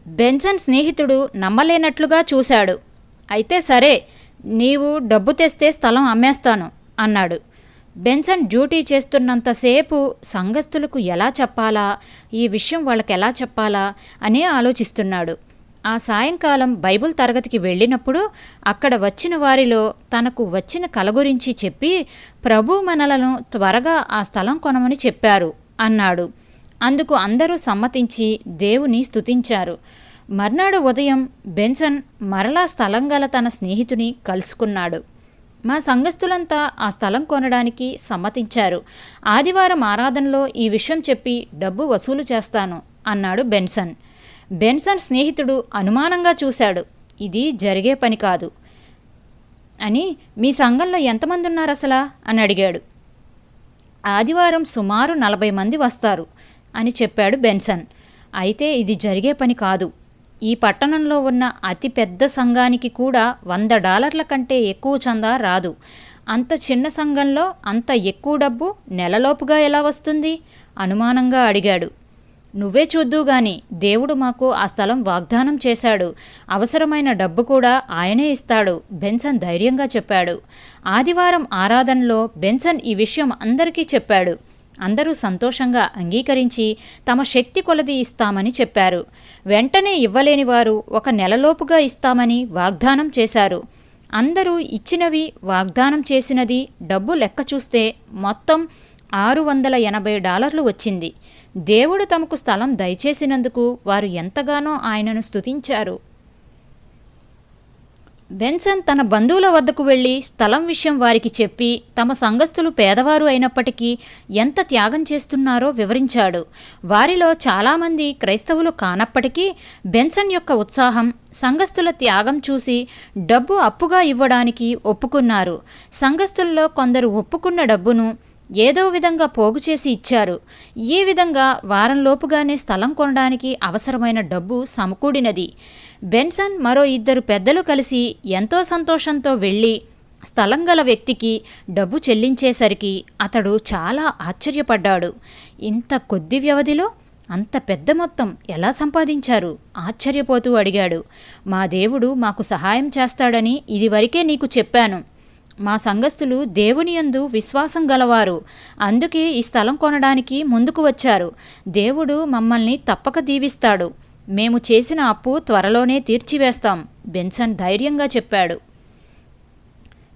Benson స్నేహితుడు నమ్మలేనట్లుగా చూశాడు. అయితే సరే, నీవు డబ్బు తెస్తే స్థలం అమ్మేస్తాను అన్నాడు. బెన్సన్ డ్యూటీ చేస్తున్నంతసేపు సంఘస్థులకు ఎలా చెప్పాలా, ఈ విషయం వాళ్ళకి ఎలా చెప్పాలా అనే ఆలోచిస్తున్నాడు. ఆ సాయంకాలం బైబిల్ తరగతికి వెళ్ళినప్పుడు అక్కడ వచ్చిన వారిలో తనకు వచ్చిన కల గురించి చెప్పి, ప్రభు మనలను త్వరగా ఆ స్థలం కొనమని చెప్పారు అన్నాడు. అందుకు అందరూ సమ్మతించి దేవుని స్తుతించారు. మర్నాడు ఉదయం బెన్సన్ మరలా స్థలం గల తన స్నేహితుని కలుసుకున్నాడు. మా సంఘస్థులంతా ఆ స్థలం కొనడానికి సమ్మతించారు. ఆదివారం ఆరాధనలో ఈ విషయం చెప్పి డబ్బు వసూలు చేస్తాను అన్నాడు బెన్సన్. బెన్సన్ స్నేహితుడు అనుమానంగా చూశాడు. ఇది జరిగే పని కాదు అని. మీ సంఘంలో ఎంతమంది ఉన్నారు అసలా అని అడిగాడు. ఆదివారం సుమారు 40 మంది వస్తారు అని చెప్పాడు బెన్సన్. అయితే ఇది జరిగే పని కాదు. ఈ పట్టణంలో ఉన్న అతి పెద్ద సంఘానికి కూడా $100 కంటే ఎక్కువ చందా రాదు. అంత చిన్న సంఘంలో అంత ఎక్కువ డబ్బు నెలలోపుగా ఎలా వస్తుంది? అనుమానంగా అడిగాడు. నువ్వే చూద్దువు గాని, దేవుడు మాకు ఆ స్థలం వాగ్దానం చేశాడు. అవసరమైన డబ్బు కూడా ఆయనే ఇస్తాడు, బెన్సన్ ధైర్యంగా చెప్పాడు. ఆదివారం ఆరాధనలో బెన్సన్ ఈ విషయం అందరికీ చెప్పాడు. అందరూ సంతోషంగా అంగీకరించి తమ శక్తి కొలది ఇస్తామని చెప్పారు. వెంటనే ఇవ్వలేని వారు 1 నెలలోపుగా ఇస్తామని వాగ్దానం చేశారు. అందరూ ఇచ్చినవి, వాగ్దానం చేసినది డబ్బు లెక్క చూస్తే మొత్తం $680 వచ్చింది. దేవుడు తమకు స్థలం దయచేసినందుకు వారు ఎంతగానో ఆయనను స్తుతించారు. బెన్సన్ తన బంధువుల వద్దకు వెళ్ళి స్థలం విషయం వారికి చెప్పి తమ సంఘస్థులు పేదవారు అయినప్పటికీ ఎంత త్యాగం చేస్తున్నారో వివరించాడు. వారిలో చాలామంది క్రైస్తవులు కానప్పటికీ బెన్సన్ యొక్క ఉత్సాహం, సంఘస్థుల త్యాగం చూసి డబ్బు అప్పుగా ఇవ్వడానికి ఒప్పుకున్నారు. సంఘస్థుల్లో కొందరు ఒప్పుకున్న డబ్బును ఏదో విధంగా పోగు చేసి ఇచ్చారు. ఈ విధంగా వారంలోపుగానే స్థలం కొనడానికి అవసరమైన డబ్బు సమకూడినది. బెన్సన్ మరో 2 పెద్దలు కలిసి ఎంతో సంతోషంతో వెళ్ళి స్థలం గల వ్యక్తికి డబ్బు చెల్లించేసరికి అతడు చాలా ఆశ్చర్యపడ్డాడు. ఇంత కొద్ది వ్యవధిలో అంత పెద్ద మొత్తం ఎలా సంపాదించారు? ఆశ్చర్యపోతూ అడిగాడు. మా దేవుడు మాకు సహాయం చేస్తాడని ఇదివరకే నీకు చెప్పాను. మా సంఘస్థులు దేవుని యందు విశ్వాసం గలవారు. అందుకే ఈ స్థలం కొనడానికి ముందుకు వచ్చారు. దేవుడు మమ్మల్ని తప్పక దీవిస్తాడు. మేము చేసిన అప్పు త్వరలోనే తీర్చివేస్తాం, బెన్సన్ ధైర్యంగా చెప్పాడు.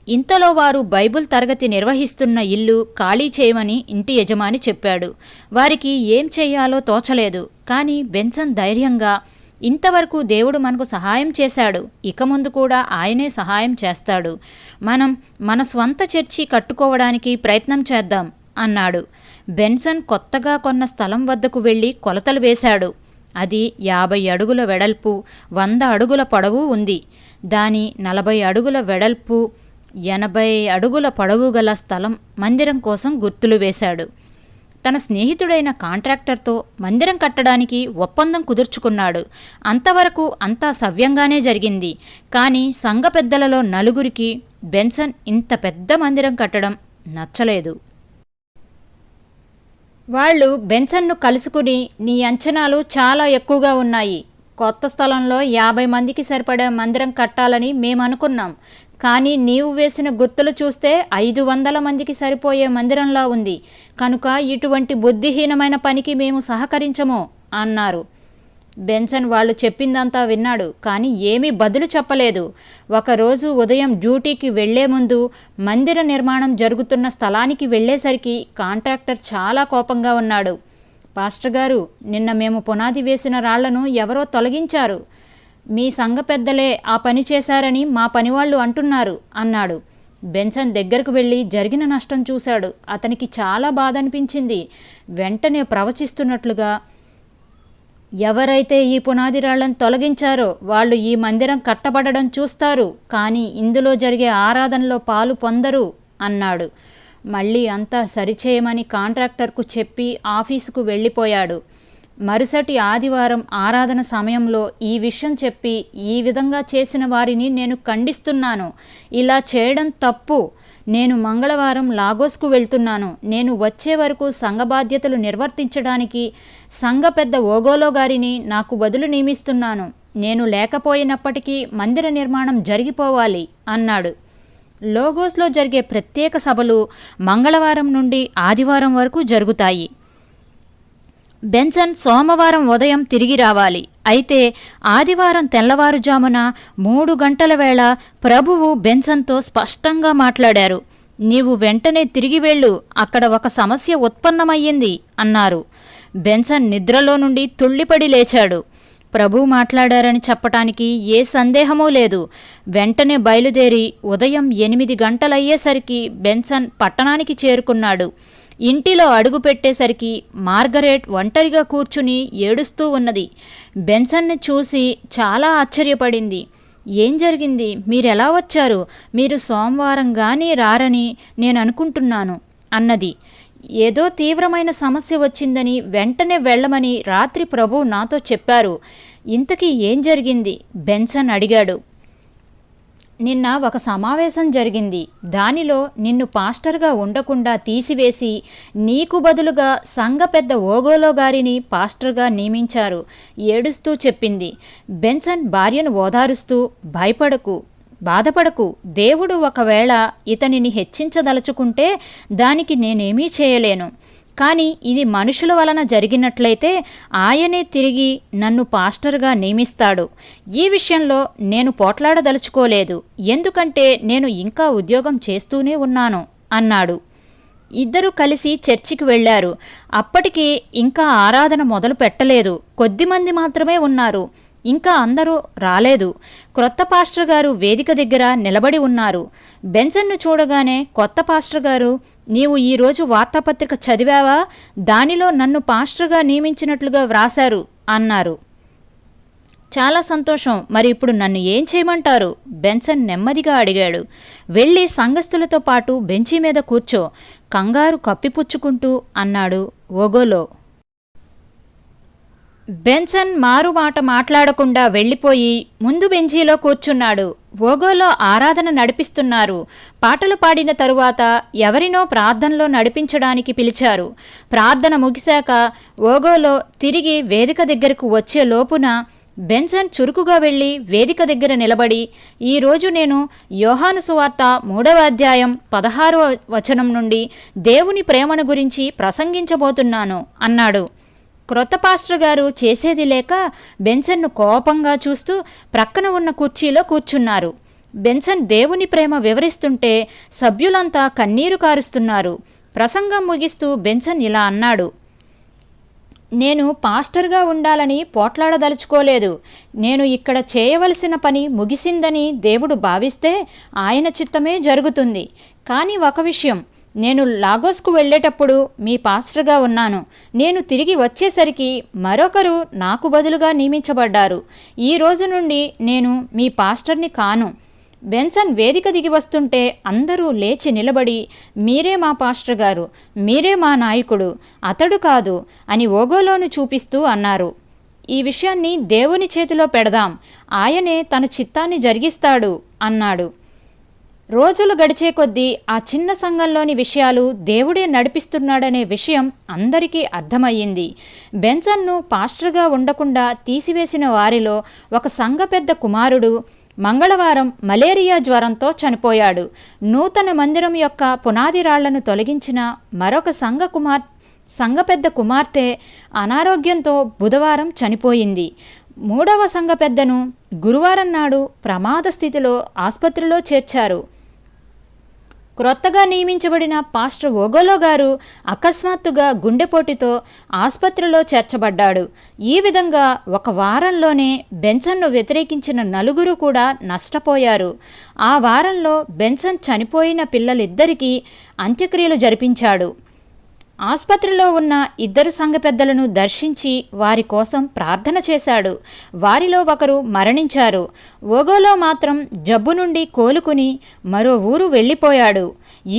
ఇంతలో వారు బైబిల్ తరగతి నిర్వహిస్తున్న ఇల్లు ఖాళీ చేయమని ఇంటి యజమాని చెప్పాడు. వారికి ఏం చెయ్యాలో తోచలేదు. కానీ బెన్సన్ ధైర్యంగా, ఇంతవరకు దేవుడు మనకు సహాయం చేశాడు, ఇక ముందు కూడా ఆయనే సహాయం చేస్తాడు. మనం మన స్వంత చర్చి కట్టుకోవడానికి ప్రయత్నం చేద్దాం అన్నాడు. బెన్సన్ కొత్తగా కొన్న స్థలం వద్దకు వెళ్ళి కొలతలు వేశాడు. అది 50 అడుగుల వెడల్పు, 100 అడుగుల పొడవు ఉంది. దాని 40 అడుగుల వెడల్పు, 80 అడుగుల పొడవు గల స్థలం మందిరం కోసం గుర్తులు వేశాడు. తన స్నేహితుడైన కాంట్రాక్టర్తో మందిరం కట్టడానికి ఒప్పందం కుదుర్చుకున్నాడు. అంతవరకు అంతా సవ్యంగానే జరిగింది. కానీ సంఘ పెద్దలలో 4 బెన్సన్ ఇంత పెద్ద మందిరం కట్టడం నచ్చలేదు. వాళ్ళు బెన్సన్ను కలుసుకుని, నీ అంచనాలు చాలా ఎక్కువగా ఉన్నాయి. కొత్త స్థలంలో 50 మందికి సరిపడే మందిరం కట్టాలని మేమనుకున్నాం. కానీ నీవు వేసిన గుర్తులు చూస్తే 500 మందికి సరిపోయే మందిరంలా ఉంది. కనుక ఇటువంటి బుద్ధిహీనమైన పనికి మేము సహకరించము అన్నారు. బెన్సన్ వాళ్ళు చెప్పిందంతా విన్నాడు. కానీ ఏమీ బదులు చెప్పలేదు. ఒకరోజు ఉదయం డ్యూటీకి వెళ్లే ముందు మందిర నిర్మాణం జరుగుతున్న స్థలానికి వెళ్లేసరికి కాంట్రాక్టర్ చాలా కోపంగా ఉన్నాడు. పాస్టర్ గారు, నిన్న మేము పునాది వేసిన రాళ్లను ఎవరో తొలగించారు. మీ సంఘ పెద్దలే ఆ పని చేశారని మా పనివాళ్లు అంటున్నారు అన్నాడు. బెన్సన్ దగ్గరకు వెళ్ళి జరిగిన నష్టం చూశాడు. అతనికి చాలా బాధ అనిపించింది. వెంటనే ప్రవచిస్తున్నట్లుగా, ఎవరైతే ఈ పునాది రాళ్లను తొలగించారో వాళ్ళు ఈ మందిరం కట్టబడడం చూస్తారు, కానీ ఇందులో జరిగే ఆరాధనలో పాలు పొందరు అన్నాడు. మళ్ళీ అంతా సరిచేయమని కాంట్రాక్టర్కు చెప్పి ఆఫీసుకు వెళ్ళిపోయాడు. మరుసటి ఆదివారం ఆరాధన సమయంలో ఈ విషయం చెప్పి, ఈ విధంగా చేసిన వారిని నేను ఖండిస్తున్నాను. ఇలా చేయడం తప్పు. నేను మంగళవారం లాగోస్కు వెళ్తున్నాను. నేను వచ్చే వరకు సంఘ బాధ్యతలు నిర్వర్తించడానికి సంఘ పెద్ద ఓగోలో గారిని నాకు బదులు నియమిస్తున్నాను. నేను లేకపోయినప్పటికీ మందిర నిర్మాణం జరిగిపోవాలి అన్నాడు. లోగోస్లో జరిగే ప్రత్యేక సభలు మంగళవారం నుండి ఆదివారం వరకు జరుగుతాయి. బెన్సన్ సోమవారం ఉదయం తిరిగి రావాలి. అయితే ఆదివారం తెల్లవారుజామున 3 గంటల వేళ ప్రభువు బెన్సన్తో స్పష్టంగా మాట్లాడారు. నీవు వెంటనే తిరిగి వెళ్ళు, అక్కడ ఒక సమస్య ఉత్పన్నమయ్యింది అన్నారు. బెన్సన్ నిద్రలో నుండి తుళ్ళిపడి లేచాడు. ప్రభు మాట్లాడారని చెప్పటానికి ఏ సందేహమూ లేదు. వెంటనే బయలుదేరి ఉదయం 8 గంటలయ్యేసరికి బెన్సన్ పట్టణానికి చేరుకున్నాడు. ఇంటిలో అడుగు పెట్టేసరికి మార్గరెట్ ఒంటరిగా కూర్చుని ఏడుస్తూ ఉన్నది. బెన్సన్ని చూసి చాలా ఆశ్చర్యపడింది. ఏం జరిగింది? మీరెలా వచ్చారు? మీరు సోమవారం గానీ రారని నేను అనుకుంటున్నాను అన్నది. ఏదో తీవ్రమైన సమస్య వచ్చిందని వెంటనే వెళ్ళమని రాత్రి ప్రభు నాతో చెప్పారు. ఇంతకీ ఏం జరిగింది? బెన్సన్ అడిగాడు. నిన్న ఒక సమావేశం జరిగింది. దానిలో నిన్ను పాస్టర్గా ఉండకుండా తీసివేసి నీకు బదులుగా సంఘ పెద్ద ఓగోలో గారిని పాస్టర్గా నియమించారు ఏడుస్తూ చెప్పింది. బెన్సన్ భార్యను ఓదారుస్తూ, భయపడకు, బాధపడకు. దేవుడు ఒకవేళ ఇతనిని హెచ్చించదలుచుకుంటే దానికి నేనేమీ చేయలేను. కానీ ఇది మనుషుల వలన జరిగినట్లయితే ఆయనే తిరిగి నన్ను పాస్టర్గా నియమిస్తాడు. ఈ విషయంలో నేను పోట్లాడదలుచుకోలేదు, ఎందుకంటే నేను ఇంకా ఉద్యోగం చేస్తూనే ఉన్నాను అన్నాడు. ఇద్దరూ కలిసి చర్చికి వెళ్లారు. అప్పటికి ఇంకా ఆరాధన మొదలు పెట్టలేదు. కొద్దిమంది మాత్రమే ఉన్నారు. ఇంకా అందరూ రాలేదు. క్రొత్త పాస్టర్ గారు వేదిక దగ్గర నిలబడి ఉన్నారు. బెన్సన్ను చూడగానే కొత్త పాస్టర్ గారు, నీవు ఈరోజు వార్తాపత్రిక చదివావా? దానిలో నన్ను పాస్టర్గా నియమించినట్లుగా వ్రాశారు అన్నారు. చాలా సంతోషం. మరి ఇప్పుడు నన్ను ఏం చేయమంటారు? బెన్సన్ నెమ్మదిగా అడిగాడు. వెళ్ళి సంఘస్థులతో పాటు బెంచీ మీద కూర్చో, కంగారు కప్పిపుచ్చుకుంటూ అన్నాడు ఓగోలో. బెన్సన్ మారుమాట మాట్లాడకుండా వెళ్ళిపోయి ముందు బెంచీలో కూర్చున్నాడు. ఓగోలో ఆరాధన నడిపిస్తున్నారు. పాటలు పాడిన తరువాత ఎవరినో ప్రార్థనలో నడిపించడానికి పిలిచారు. ప్రార్థన ముగిశాక ఓగోలో తిరిగి వేదిక దగ్గరకు వచ్చే లోపున బెన్సన్ చురుకుగా వెళ్ళి వేదిక దగ్గర నిలబడి, ఈరోజు నేను యోహాను సువార్త 3వ అధ్యాయం 16వ వచనం నుండి దేవుని ప్రేమను గురించి ప్రసంగించబోతున్నాను అన్నాడు. క్రొత్త పాస్టర్ గారు చేసేది లేక బెన్సన్ను కోపంగా చూస్తూ ప్రక్కన ఉన్న కుర్చీలో కూర్చున్నారు. బెన్సన్ దేవుని ప్రేమ వివరిస్తుంటే సభ్యులంతా కన్నీరు కారుస్తున్నారు. ప్రసంగం ముగిస్తూ బెన్సన్ ఇలా అన్నాడు. నేను పాస్టర్గా ఉండాలని పోట్లాడదలుచుకోలేదు. నేను ఇక్కడ చేయవలసిన పని ముగిసిందని దేవుడు భావిస్తే ఆయన చిత్తమే జరుగుతుంది. కానీ ఒక విషయం, నేను లాగోస్కు వెళ్ళేటప్పుడు మీ పాస్టర్గా ఉన్నాను. నేను తిరిగి వచ్చేసరికి మరొకరు నాకు బదులుగా నియమించబడ్డారు. ఈ రోజు నుండి నేను మీ పాస్టర్ని కాను. బెన్సన్ వేదిక దిగి వస్తుంటే అందరూ లేచి నిలబడి, మీరే మా పాస్టర్ గారు, మీరే మా నాయకుడు, అతడు కాదు అని ఓగోలోను చూపిస్తూ అన్నారు. ఈ విషయాన్ని దేవుని చేతిలో పెడదాం, ఆయనే తన చిత్తాన్ని జరిగిస్తాడు అన్నాడు. రోజులు గడిచే కొద్దీ ఆ చిన్న సంఘంలోని విషయాలు దేవుడే నడిపిస్తున్నాడనే విషయం అందరికీ అర్థమయ్యింది. బెన్సన్ను పాస్టర్గా ఉండకుండా తీసివేసిన వారిలో ఒక సంఘ పెద్ద కుమారుడు మంగళవారం మలేరియా జ్వరంతో చనిపోయాడు. నూతన మందిరం యొక్క పునాది రాళ్లను తొలగించిన మరొక సంఘ పెద్ద కుమార్తె అనారోగ్యంతో బుధవారం చనిపోయింది. 3వ సంఘ పెద్దను గురువారం నాడు ప్రమాద స్థితిలో ఆసుపత్రిలో చేర్చారు. క్రొత్తగా నియమించబడిన పాస్టర్ ఓగోలో గారు అకస్మాత్తుగా గుండెపోటుతో ఆసుపత్రిలో చేర్చబడ్డాడు. ఈ విధంగా ఒక వారంలోనే బెన్సన్ను వ్యతిరేకించిన 4 కూడా నష్టపోయారు. ఆ వారంలో బెన్సన్ చనిపోయిన పిల్లలిద్దరికీ అంత్యక్రియలు జరిపించాడు. ఆసుపత్రిలో ఉన్న 2 సంఘ పెద్దలను దర్శించి వారి కోసం ప్రార్థన చేశాడు. వారిలో ఒకరు మరణించారు. ఓగోలో మాత్రం జబ్బు నుండి కోలుకుని మరో ఊరు వెళ్ళిపోయాడు.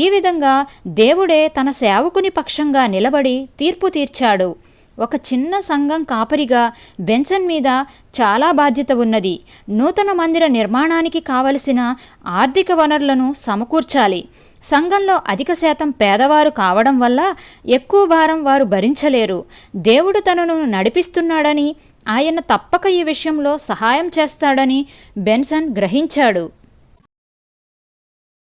ఈ విధంగా దేవుడే తన సేవకుని పక్షంగా నిలబడి తీర్పు తీర్చాడు. ఒక చిన్న సంఘం కాపరిగా బెన్సన్ మీద చాలా బాధ్యత ఉన్నది. నూతన మందిర నిర్మాణానికి కావలసిన ఆర్థిక వనరులను సమకూర్చాలి. సంఘంలో అధిక శాతం పేదవారు కావడం వల్ల ఎక్కువ భారం వారు భరించలేరు. దేవుడు తనను నడిపిస్తున్నాడని, ఆయన తప్పక ఈ విషయంలో సహాయం చేస్తాడని బెన్సన్ గ్రహించాడు.